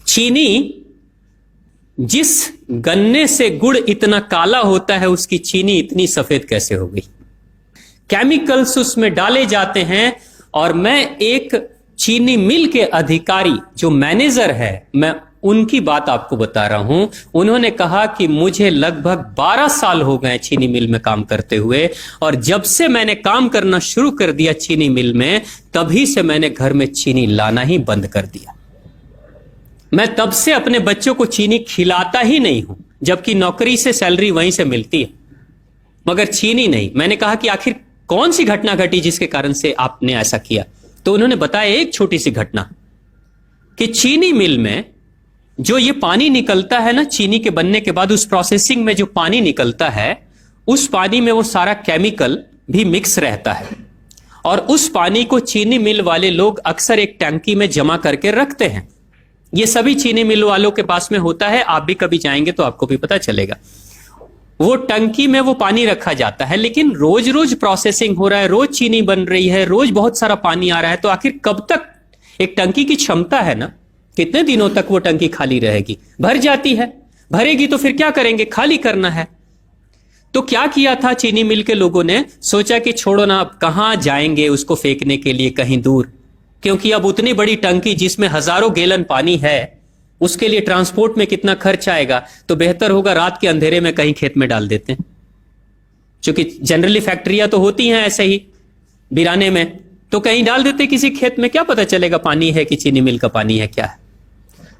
चीनी, जिस गन्ने से गुड़ इतना काला होता है उसकी चीनी इतनी सफेद कैसे हो गई? केमिकल्स उसमें डाले जाते हैं। और मैं एक चीनी मिल के अधिकारी जो मैनेजर है, मैं उनकी बात आपको बता रहा हूं। उन्होंने कहा कि मुझे लगभग 12 साल हो गए चीनी मिल में काम करते हुए, और जब से मैंने काम करना शुरू कर दिया चीनी मिल में, तभी से मैंने घर में चीनी लाना ही बंद कर दिया। मैं तब से अपने बच्चों को चीनी खिलाता ही नहीं हूं, जबकि नौकरी से सैलरी वहीं से मिलती है, मगर चीनी नहीं। मैंने कहा कि आखिर कौन सी घटना घटी जिसके कारण से आपने ऐसा किया? तो उन्होंने बताया एक छोटी सी घटना, कि चीनी मिल में जो ये पानी निकलता है ना, चीनी के बनने के बाद उस प्रोसेसिंग में जो पानी निकलता है, उस पानी में वो सारा केमिकल भी मिक्स रहता है, और उस पानी को चीनी मिल वाले लोग अक्सर एक टंकी में जमा करके रखते हैं। ये सभी चीनी मिल वालों के पास में होता है, आप भी कभी जाएंगे तो आपको भी पता चलेगा। वो टंकी में वो पानी रखा जाता है, लेकिन रोज रोज प्रोसेसिंग हो रहा है, रोज चीनी बन रही है, रोज बहुत सारा पानी आ रहा है, तो आखिर कब तक? एक टंकी की क्षमता है ना, कितने दिनों तक वो टंकी खाली रहेगी? भर जाती है, भरेगी तो फिर क्या करेंगे? खाली करना है। तो क्या किया था चीनी मिल के लोगों ने? सोचा कि छोड़ो ना, अब कहां जाएंगे उसको फेंकने के लिए कहीं दूर, क्योंकि अब उतनी बड़ी टंकी जिसमें हजारों गैलन पानी है, उसके लिए ट्रांसपोर्ट में कितना खर्च आएगा, तो बेहतर होगा रात के अंधेरे में कहीं खेत में डाल देते हैं। क्योंकि जनरली फैक्ट्रियां तो होती हैं ऐसे ही बिराने में, तो कहीं डाल देते किसी खेत में, क्या पता चलेगा पानी है कि चीनी मिल का पानी है, क्या है।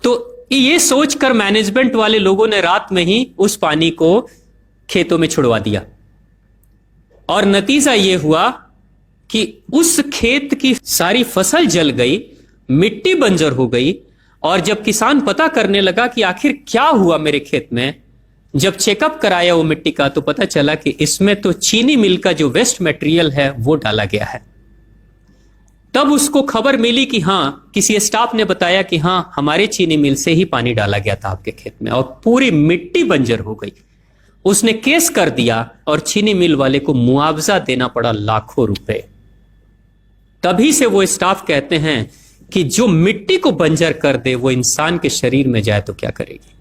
तो ये सोचकर मैनेजमेंट वाले लोगों ने रात में ही उस पानी को खेतों में छुड़वा दिया, और नतीजा यह हुआ कि उस खेत की सारी फसल जल गई, मिट्टी बंजर हो गई। और जब किसान पता करने लगा कि आखिर क्या हुआ मेरे खेत में, जब चेकअप कराया वो मिट्टी का, तो पता चला कि इसमें तो चीनी मिल का जो वेस्ट मटेरियल है वो डाला गया है। तब उसको खबर मिली कि हां, किसी स्टाफ ने बताया कि हां, हमारे चीनी मिल से ही पानी डाला गया था आपके खेत में, और पूरी मिट्टी बंजर हो गई। उसने केस कर दिया और चीनी मिल वाले को मुआवजा देना पड़ा लाखों रुपए। तभी से वो स्टाफ कहते हैं कि जो मिट्टी को बंजर कर दे वो इंसान के शरीर में जाए तो क्या करेगी।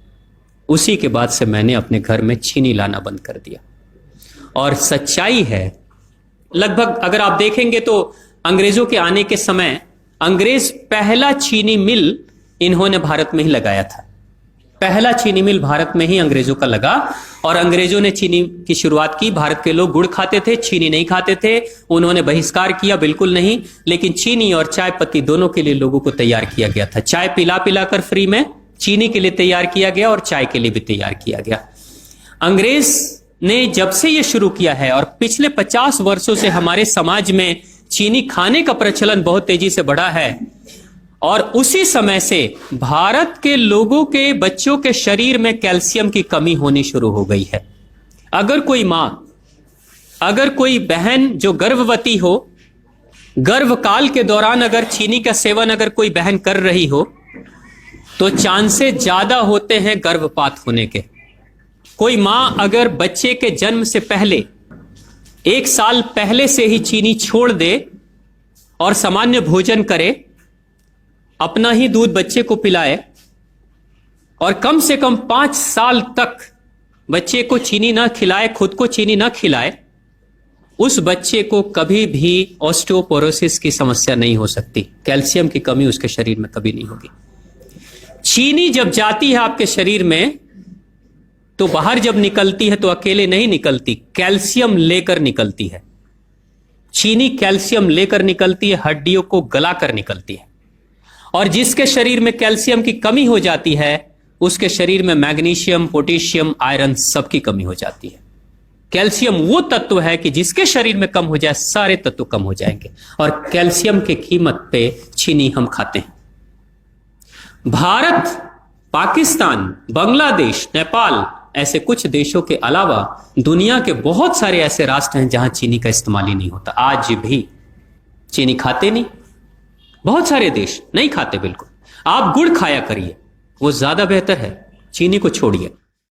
उसी के बाद से मैंने अपने घर में चीनी लाना बंद कर दिया। और सच्चाई है, लगभग अगर आप देखेंगे तो अंग्रेजों के आने के समय अंग्रेज पहला चीनी मिल इन्होंने भारत में ही लगाया था। पहला चीनी मिल भारत में ही अंग्रेजों का लगा, और अंग्रेजों ने चीनी की शुरुआत की। भारत के लोग गुड़ खाते थे, चीनी नहीं खाते थे। उन्होंने बहिष्कार किया, बिल्कुल नहीं, लेकिन चीनी और चाय पत्ती दोनों के लिए लोगों को तैयार किया गया था। चाय पिला पिला कर फ्री में चीनी के लिए तैयार किया गया, और चाय के लिए भी तैयार किया गया। अंग्रेज ने जब से यह शुरू किया है, और पिछले 50 वर्षों से हमारे समाज में चीनी खाने का प्रचलन बहुत तेजी से बढ़ा है, और उसी समय से भारत के लोगों के बच्चों के शरीर में कैल्शियम की कमी होनी शुरू हो गई है। अगर कोई मां, अगर कोई बहन जो गर्भवती हो, गर्भकाल के दौरान अगर चीनी का सेवन अगर कोई बहन कर रही हो, तो चांसेस ज्यादा होते हैं गर्भपात होने के। कोई मां अगर बच्चे के जन्म से पहले 1 साल पहले से ही चीनी छोड़ दे और सामान्य भोजन करे, अपना ही दूध बच्चे को पिलाए, और कम से कम 5 साल तक बच्चे को चीनी ना खिलाए, खुद को चीनी ना खिलाए, उस बच्चे को कभी भी ऑस्टियोपोरोसिस की समस्या नहीं हो सकती। कैल्शियम की कमी उसके शरीर में कभी नहीं होगी। चीनी जब जाती है आपके शरीर में, तो बाहर जब निकलती है तो अकेले नहीं निकलती, कैल्शियम लेकर निकलती है। चीनी कैल्शियम लेकर निकलती है, हड्डियों को गलाकर निकलती है। और जिसके शरीर में कैल्शियम की कमी हो जाती है, उसके शरीर में मैग्नीशियम, पोटेशियम, आयरन सबकी कमी हो जाती है। कैल्शियम वो तत्व है कि जिसके शरीर में कम हो जाए, सारे तत्व कम हो जाएंगे, और कैल्शियम की कीमत पे चीनी हम खाते हैं। भारत, पाकिस्तान, बांग्लादेश, नेपाल, ऐसे कुछ देशों के अलावा दुनिया के बहुत सारे ऐसे राष्ट्र हैं जहां चीनी का इस्तेमाल ही नहीं होता। आज भी चीनी खाते नहीं, बहुत सारे देश नहीं खाते बिल्कुल। आप गुड़ खाया करिए, वो ज्यादा बेहतर है, चीनी को छोड़िए।